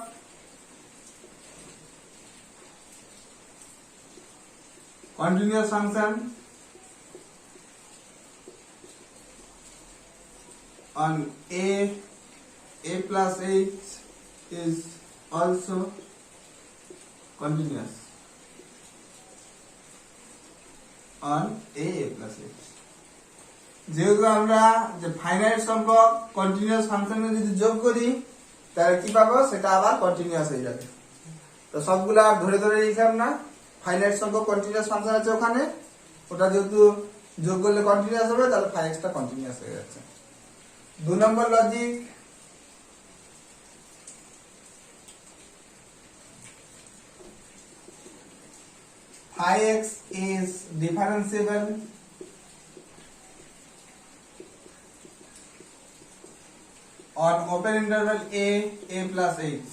continuous function on a plus h is also continuous on a plus h. যেহেতু আমরা যে ফাইনাইট সংখ্যক কন্টিনিউয়াস ফাংশনে যদি যোগ করি তাহলে কি পাবো? সেটা আবার কন্টিনিউয়াস হয়ে যাবে। তো সবগুলা ধরে ধরে লিখলাম না, ফাইনাইট সংখ্যক কন্টিনিউয়াস ফাংশন আছে ওখানে, ওটা যেহেতু যোগ করলে কন্টিনিউয়াস হবে তাহলে 5x টা কন্টিনিউয়াস হয়ে যাচ্ছে। 2 নম্বর logic, x is differentiable on open interval a plus h.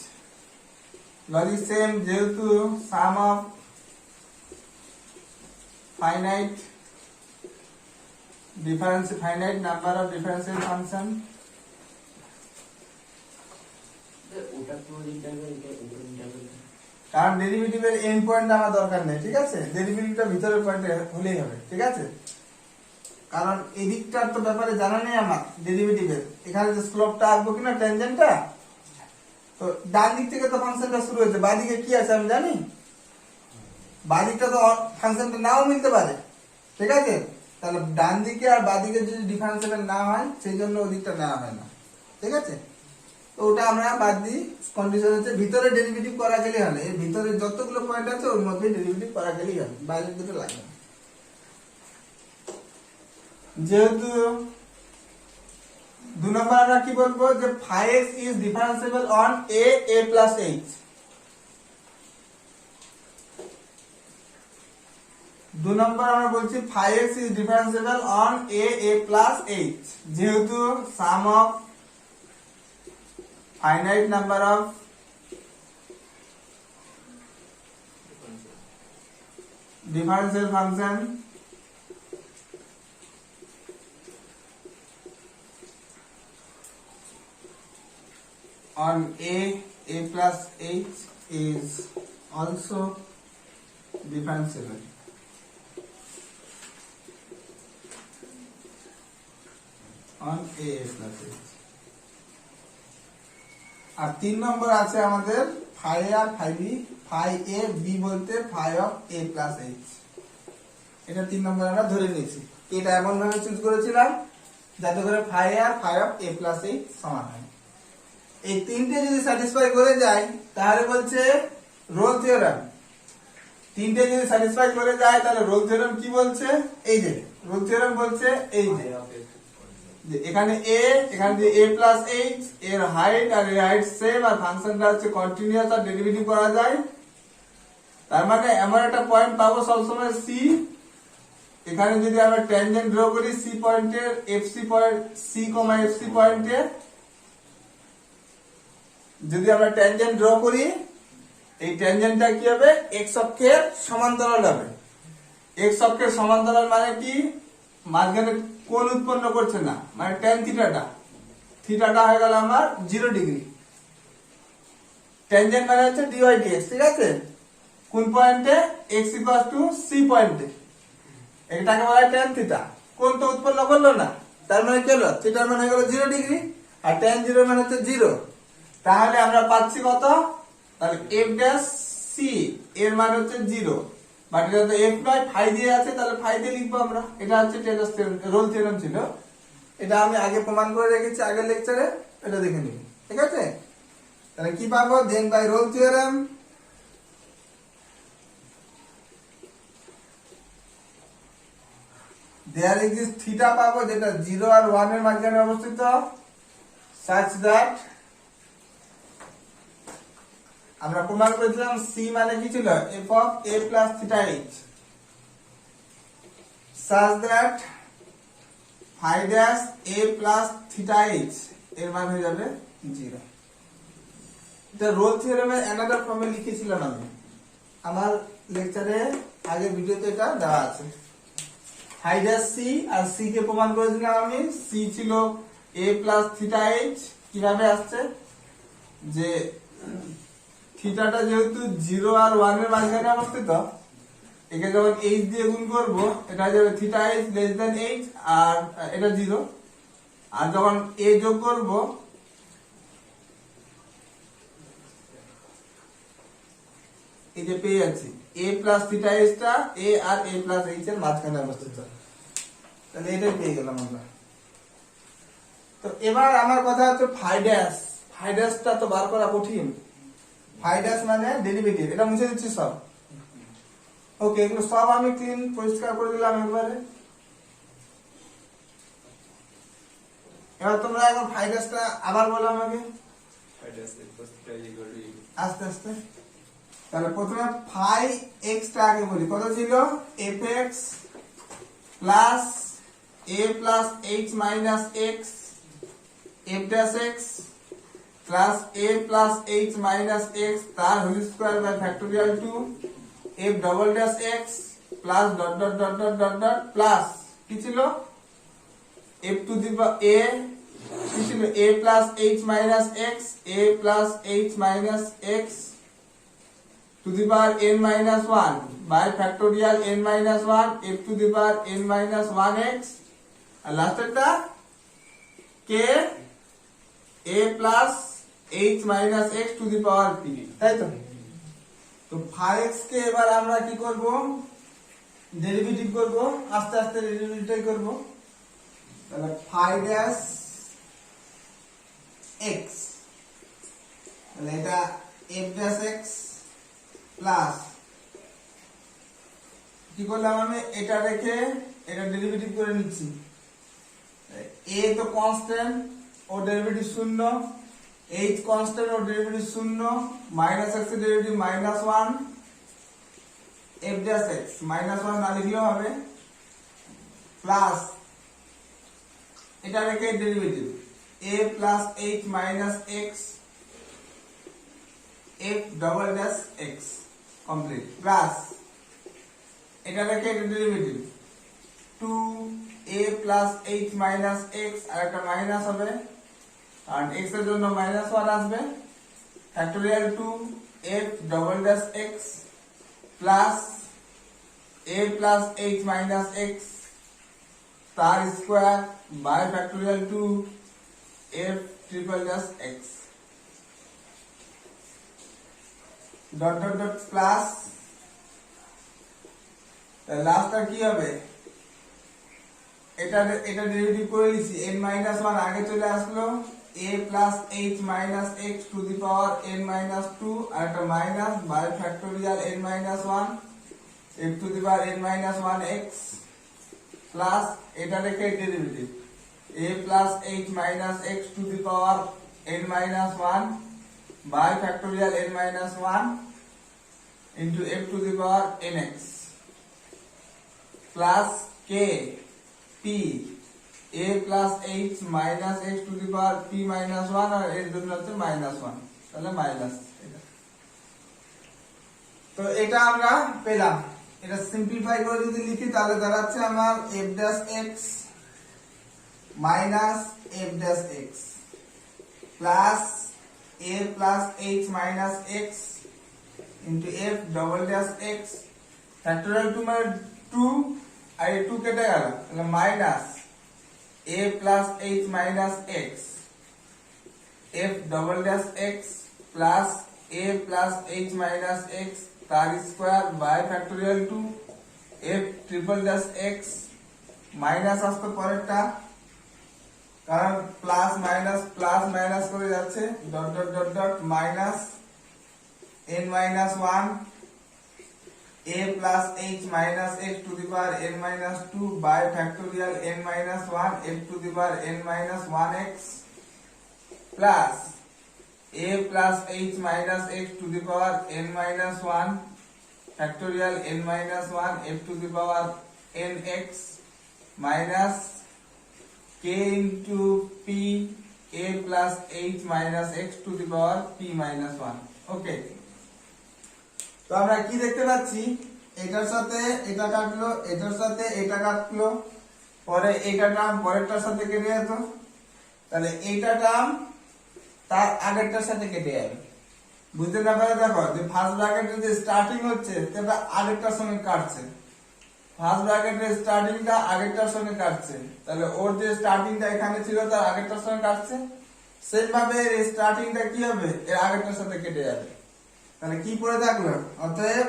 Logic same, যেহেতু sum of finite number of differential function কারণ ডেরিভেটিভের এন্ড পয়েন্ট আমার দরকার নেই। ঠিক আছে? ডেরিভেটিভটা ভিতরের পয়েন্টে হলেই হবে। ঠিক আছে? কারণ এই দিকটার তো ব্যাপারে জানা নেই আমার ডেরিভেটিভের, এখানে যে স্লোপটা আঁকবো কিনা ট্যানজেন্টটা, তো ডান দিক থেকে তো ফাংশনটা শুরু হয়েছে, বাঁ দিকে কি আছে আমি জানি? বাঁ দিকটা তো ফাংশনটা নাও মিলতে পারে। ঠিক আছে? তাহলে ডান দিকে আর বাঁ দিকে যদি ডিফারেন্সিয়েবল না হয় সেই জন্য ওই দিকটা নেওয়া হয় না। ঠিক আছে? তো ওটা আমরা বাদ দিই। কন্ডিশন হচ্ছে ভিতরে ডেরিভেটিভ করা গেলেই হবে, এর ভিতরে যতগুলো পয়েন্ট আছে ওর মধ্যে ডেরিভেটিভ করা গেলেই হবে, বাইরের দুটো লাগবে না। যেহেতু 2 নম্বর আমরা কি বলবো? যে 5x is differentiable on a plus h. 2 নম্বর আমরা বলছি 5x is differentiable on a plus h. যেহেতু sum of finite number of differential function on a plus h is also differentiable on a plus h. আর 3 নম্বর আছে আমাদের phi R phi b, phi a b বলতে phi of a plus h। এটা 3 নম্বর আমরা ধরে নিয়েছি। এটা এমন ভাবে চুজ করেছিলাম যাতে করে phi R phi of a plus h সমান হয়। এই তিনটে যদি স্যাটিসফাই করে যায় তাহলে বলছে রোল থিওরেম। তিনটে যদি স্যাটিসফাই করে যায় তাহলে রোল থিওরেম কি বলছে? এই যে রোল থিওরেম বলছে এই যে এখানে এখানে যে a plus h এর হাইট আর এর হাইট সেম আর ফাংশনটা হচ্ছে কন্টিনিউয়াস আর ডেরিভেটিভ করা যায়, তার মানে এমন একটা পয়েন্ট পাবো সবসময় সি, এখানে যদি আমরা ট্যানজেন্ট ড্র করি সি পয়েন্টের FC point c comma FC পয়েন্টে যদি আমরা ট্যানজেন্ট ড্র করি, এই ট্যানজেন্টটা কি হবে এক্স অক্ষের সমান্তরাল হবে। এক্স অক্ষের সমান্তরাল মানে কি, মাঝখানে কোণ উৎপন্ন করছে না, মানে ট্যান থিটাটা, থিটাটা হয়ে গেল আমার 0 ডিগ্রি। ট্যানজেন্ট মানে হচ্ছে dy dx, ঠিক আছে? কোন পয়েন্টে, x ইকুয়াল টু সি পয়েন্টে, এটাকে বলা হয় ট্যান থিটা। কোণ তো উৎপন্ন করলো না, তার মানে কি হলো, থিটার মান হয়ে গেল 0 ডিগ্রি, আর ট্যান 0 মানে হচ্ছে 0। তাহলে আমরা পাচ্ছি কত, তাহলে f ড্যাশ সি এর মান হচ্ছে 0, বাট এটা তো f নয়, ফাই দিয়ে আছে, তাহলে ফাই দিয়ে লিখবো আমরা। এটা হচ্ছে টেলরস থিওরেম, রোল থিওরেম ছিল, এটা আমি আগে প্রমাণ করে রেখেছি আগের লেকচারে, এটা দেখে নিন, ঠিক আছে? তাহলে কি পাবো, then by Rolle theorem there exist theta পাবো, যেটা 0 আর 1 এর মাঝখানে অবস্থিত, such that আমরা প্রমাণ করেছিলাম সি মানে কি ছিল, f of a plus theta h, such that phi dash a plus theta h এর মান হয়ে যাবে 0। এটা রোল থিওরেমের অ্যানাদার ফর্মে লিখেছিলাম আমি, আমার লেকচারে আগে ভিডিওতে এটা দেওয়া আছে। phi dash c আর c কে প্রমাণ করেছিলাম আমি, c ছিল a plus theta h। কিভাবে আসছে, যে থিটাটা যেহেতু 0 আর 1 এর মাঝখানে অবস্থিত, একে যখন h দিয়ে গুণ করব, এটা হয়ে যাবে theta h less than h, আর এটা 0। আর যখন a যোগ করব, এই যে পেয়ে যাচ্ছি a প্লাস থিটা h টা a আর a প্লাস h এর মাঝখানে অবস্থিত, তাহলে এটাই পেয়ে গেলাম আমরা। তো এবার আমার কথা হচ্ছে ফাই ড্যাশ, ফাই ড্যাশটা তো বার করা কঠিন। ফাই ড্যাশ মানে ডেরিভেটিভ, এটা মুছে দিচ্ছি সব, ওকে, এগুলো সব আমি ক্লিন পরিষ্কার করে দিলাম একবারে। এবার তোমরা এখন ফাই ড্যাশটা আবার বলো আমাকে, আস্তে আস্তে। তাহলে প্রথমে ফাই এক্স টা আগে বলি, কত ছিল, f x plus a plus h minus x f dash x plus a plus h minus x তার whole square by factorial 2 f double dash x plus dot dot dot dot dot dot plus কি ছিল f to the power a কি ছিল a plus h minus x a plus h minus x to the power n minus 1 by factorial n minus 1 f to the power n minus 1x আর লাস্টেরটা k a plus h minus x to the power p, তাই তো? তো phi x কে এবার আমরা কি করব, derivative করব, আস্তে আস্তে ডেরিভেটিভটাই করব। তাহলে phi ড্যাশ x, তাহলে এটা f ড্যাশ x প্লাস কি করলাম আমি, এটা রেখে এটা ডেরিভেটিভ করে নিচ্ছি। a তো কনস্ট্যান্ট, ও ডেরিভেটিভ শূন্য, h কনস্ট্যান্ট ও ডেরিভেটিভ শূন্য, মাইনাস x এর derivative minus 1, f dash x minus 1 না লিখলেও হবে, প্লাস এটা রেখে derivative a plus h minus x f double dash x complete, plus এটা রেখে এটা derivative 2a plus h minus x আর একটা মাইনাস হবে, আর x এর জন্য মাইনাস 1 আসবে, factorial 2 f double dash x plus a plus h minus x তার square by factorial 2 f triple dash x dot dot dot plus, তাহলে লাস্টটা কি হবে, এটা ডেরিভেটিভ করে নিছি, n মাইনাস 1 আগে চলে আসলো, a plus h minus x to the power n minus 2 আর একটা minus by factorial n minus 1 f to the power n minus 1x plus এটা রেখে derivative a plus h minus x to the power n minus 1 by factorial n minus 1 into f to the power nx plus k p a plus h minus x to the power p minus 1 আর এর জন্য হচ্ছে minus 1 তাহলে minus এটা। তো এটা আমরা পেলাম। এটা সিম্পলিফাই করে যদি লিখি তাহলে দাঁড়াচ্ছে আমার f dash x minus f dash x plus a plus h minus x into f double dash x factorial 2 মানে 2 আর 2 কেটে গেল তাহলে minus a plus h minus x f double dash x plus a plus h minus x তার square by factorial 2 f triple dash x minus আসতো পরেরটা কারণ plus minus করে যাচ্ছে dot dot dot dot minus n minus 1 a plus h minus x to the power n minus 2 by factorial n minus 1 f to the power n minus 1x plus a plus h minus x to the power n minus 1 factorial n minus 1 f to the power nx minus k into p a plus h minus x to the power p minus 1 okay তো আমরা কি দেখতে পাচ্ছি এটার সাথে এটা কাটলো এটার সাথে এটা কাটলো পরে এটা টার্ম পরেরটার সাথে কেটে যেত তাহলে এইটা টার্ম তার আগেরটার সাথে কেটে যাবে বুঝতে না পারলে দেখো যে ফার্স্ট ব্র্যাকেটে যে স্টার্টিং হচ্ছে সেটা আগেরটার সঙ্গে কাটছে ফার্স্ট ব্র্যাকেটের স্টার্টিংটা আগেরটার সঙ্গে কাটছে তাহলে ওর যে স্টার্টিংটা এখানে ছিল তার আগেরটার সঙ্গে কাটছে সেম ভাবে এর স্টার্টিংটা কি হবে এর আগেরটার সাথে কেটে যাবে তাহলে কি পড়ে থাকলো অতএব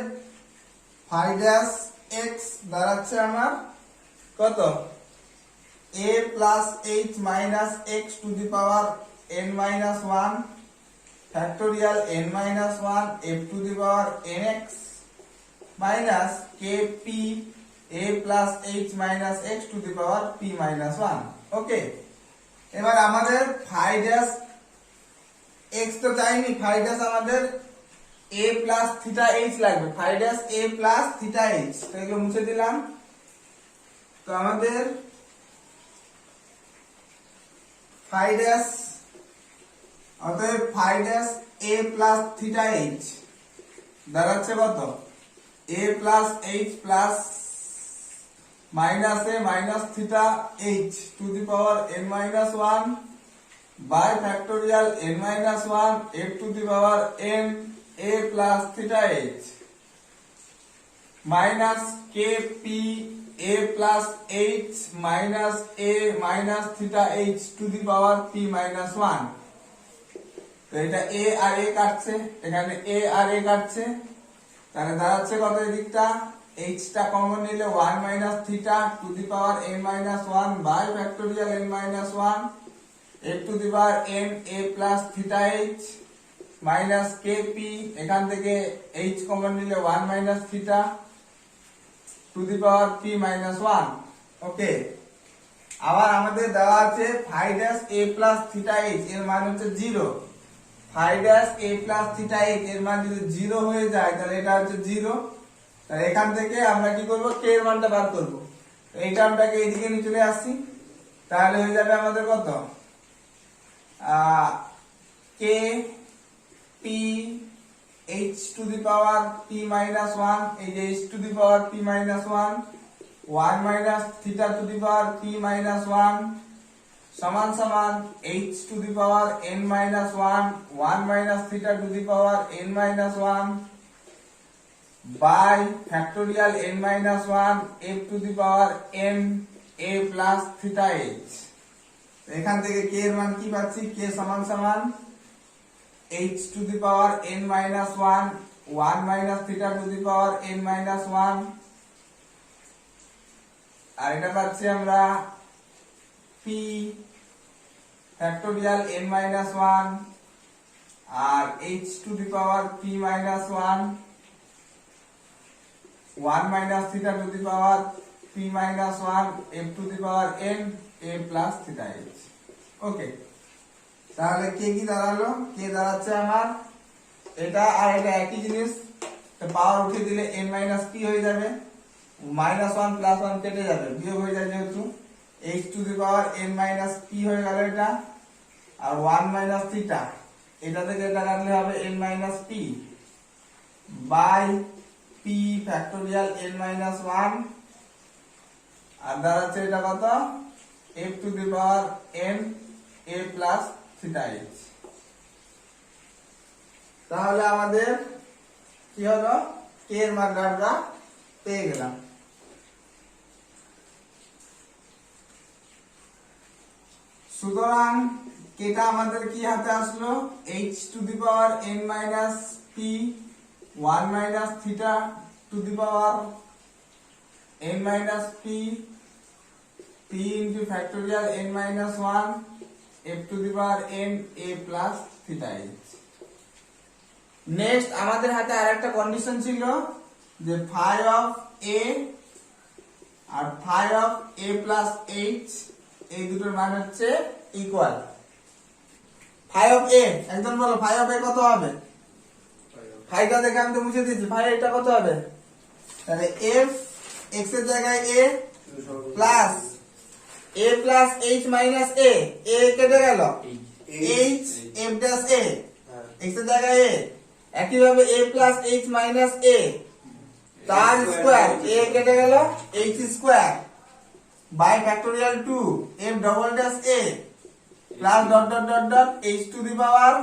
phi dash x দাঁড়াচ্ছে আমার কত a plus h minus x to the power n minus 1 factorial n minus 1 f to the power nx minus kp a plus h minus x to the power p minus 1 ওকে এবার আমাদের phi dash x তো চাইনি phi dash আমাদের a plus theta h লাগবে phi dash a plus theta h তো এগুলো মুছে দিলাম তো আমাদের phi dash অতএব phi dash a plus theta h দাঁড়াচ্ছে কত a plus h plus minus a minus theta h to the power n minus 1 by factorial n minus 1 f to the power n a plus theta h minus kp a plus h minus a minus theta h to the power p minus 1 তো এটা a আর a কাটছে এখানে a আর a কাটছে তাহলে দাঁড়াচ্ছে কত এই দিকটা h টা কমন নিলে 1 minus theta to the power n minus 1 by factorial n minus 1 f to the power n a plus theta h minus kp এখান থেকে h কমন নিলে 1 minus theta to the power p minus 1 ওকে আবার আমাদের দেওয়া আছে phi dash a plus theta h এর মান হচ্ছে 0 phi dash a plus theta h এর মান যদি 0 হয়ে যায় তাহলে এটা হচ্ছে 0 তাহলে এখান থেকে আমরা কি করব k এর মানটা বার করব এই টার্মটাকে এইদিকে নিয়ে চলে আসছি তাহলে হয়ে যাবে আমাদের কত k p h to the power p minus 1 এই যে h to the power p minus 1 1 minus theta to the power p minus 1 সমান সমান h to the power n minus 1 1 minus theta to the power n minus 1 by factorial n minus 1 f to the power n a plus theta h এখান থেকে k এর মান কি পাচ্ছি k সমান সমান h to the power n minus 1 1 minus theta to the power n minus 1 আর এটা পাচ্ছি আমরা p factorial n minus 1 R h to the power p minus 1 1 minus theta to the power p minus 1 f to the power n a plus theta h okay তাহলে কে কি দাঁড়ালো কে দাঁড়াচ্ছে আমার এটা আর এটা একই জিনিস তো পাওয়ার উঠিয়ে দিলে n মাইনাস p হয়ে যাবে, মাইনাস 1 প্লাস 1 কেটে যাবে, বিয়োগ হয়ে যায় যেহেতু h to the power n minus p হয়ে গেল এটা, আর 1 মাইনাস থিটা এটা থেকে এটা কাটলে হবে n minus p by p factorial n minus 1, আর দাঁড়াচ্ছে এটা কত f to the power n a plus theta h। তাহলে আমাদের কি হলো, k এর মানটা আমরা পেয়ে গেলাম। সুতরাং কেটা আমাদের কি হাতে আসলো, h to the power n minus p 1 minus theta to the power n minus p p into factorial n minus 1 f to the power n a plus theta h। Next আমাদের হাতে আরেকটা কন্ডিশন ছিল যে phi of a আর phi of a plus h এই দুটোর মান হচ্ছে ইকুয়াল। ফাই অফ a, একজন বলো ফাই অফ a কত হবে? ফাইটা দেখে আমি তো মুছে দিয়েছি, ফাই এটা কত হবে? তাহলে f x এর জায়গায় a plus a plus h minus a, a কেটে গেল h f dash a, x এর জায়গায় a, একইভাবে a plus h minus a তার স্কয়ার, a কেটে গেল h square by factorial 2 f double dash a plus dot dot dot dot h to the power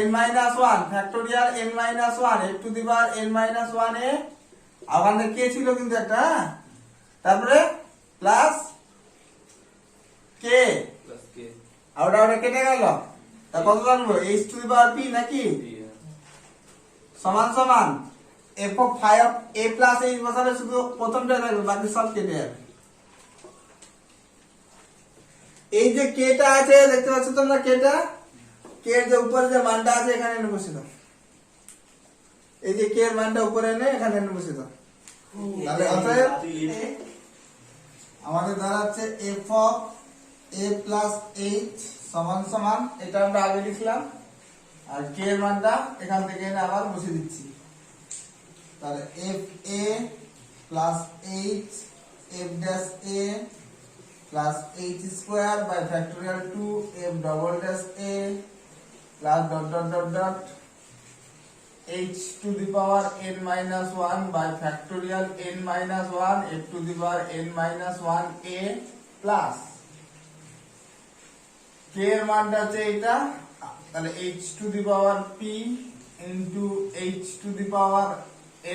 n minus 1 factorial n minus 1 f to the power n minus 1 a, আমাদের কে ছিল কিন্তু একটা, তারপরে plus k আর ওটা কেটে গেল, তা কত জানবো h to the power p নাকি সমান সমান f of phi of a plus h বসালে শুধু প্রথমটা থাকবে, বাকি সব কেটে যাবে। এই যে কেটা আছে দেখতে পাচ্ছ তোমরা, কেটা কে এর যে উপরে যে মানটা আছে এখানে এনে বসে দাও, এই যে কে এর মানটা উপরে এনে এখানে এনে বসে দাও। তাহলে অতএব আমাদের দাঁড়াচ্ছে f of a plus h সমান সমান, এটা আমরা আগে লিখলাম, আর কে এর মানটা এখান থেকে এনে আবার বসে দিচ্ছি। তাহলে f a plus h f dash a plus h square by factorial 2 f double dash a plus dot dot dot dot h to the power n minus 1 by factorial n minus 1 f to the power n minus 1 a plus k এর মানটা হচ্ছে এটা, তাহলে h to the power p into h to the power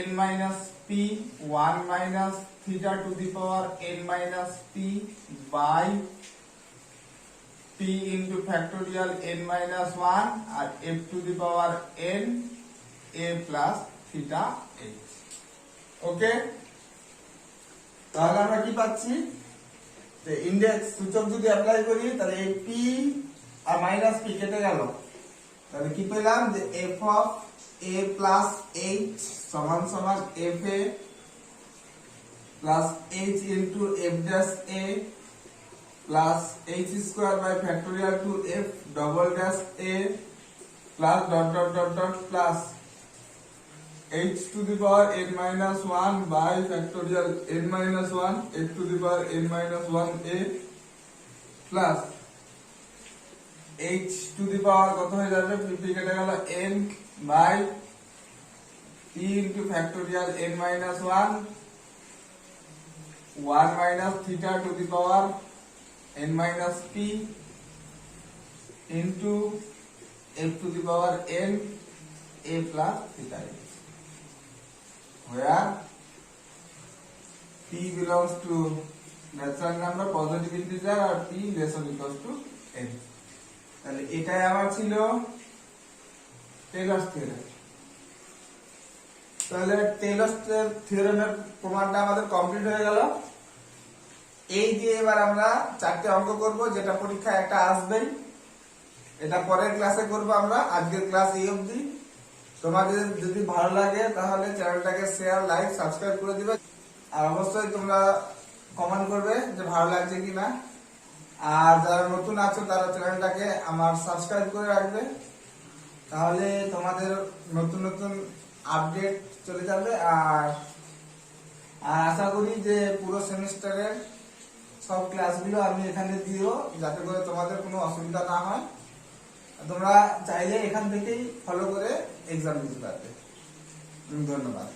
n minus p 1 minus theta to the power n minus p by p into factorial n minus 1 আর f to the power n a plus theta h। Okay, তাহলে আমরা কি পাচ্ছি, যে index সূচক যদি apply করি তাহলে এই p আর মাইনাস p কেটে গেল, তাহলে কি পেলাম যে f of a plus h সমান সমান f a plus h into f dash a plus h square by factorial 2 f double dash a plus dot dot dot dot plus h to the power n minus 1 by factorial n minus 1 f to the power n minus 1 a plus h to the power কত হয়ে যাবে, p কেটে গেল n by p into factorial n minus 1 1 minus theta to the power n minus p into f to the power n a plus theta h, where p belongs to natural number positive integer আর p less or equals to n। তাহলে এটাই আমার ছিল Taylor's theorem. তাহলে Taylor's থিওরেমের প্রমাণটা আমাদের complete হয়ে গেল। এই দিয়ে এবার আমরা চারটে অঙ্ক করব, যেটা পরীক্ষায় একটা আসবেই, এটা পরের ক্লাসে করব আমরা, আজকের ক্লাস এই অবধি। তোমাদের যদি ভালো লাগে তাহলে চ্যানেলটাকে শেয়ার লাইক সাবস্ক্রাইব করে দিবে, আর অবশ্যই তোমরা কমেন্ট করবে যে ভালো লাগছে কিনা, আর যারা নতুন আছো তারা চ্যানেলটাকে আমার সাবস্ক্রাইব করে রাখবে, তাহলে তোমাদের নতুন নতুন আপডেট চলে যাবে। আর আশা করি যে পুরো সেমিস্টারের সব ক্লাসগুলো আমি এখানে দিও, যাতে করে তোমাদের কোনো অসুবিধা না হয়। তোমরা চাইলে এখান থেকেই ফলো করে এক্সাম দিতে পারবে। ধন্যবাদ।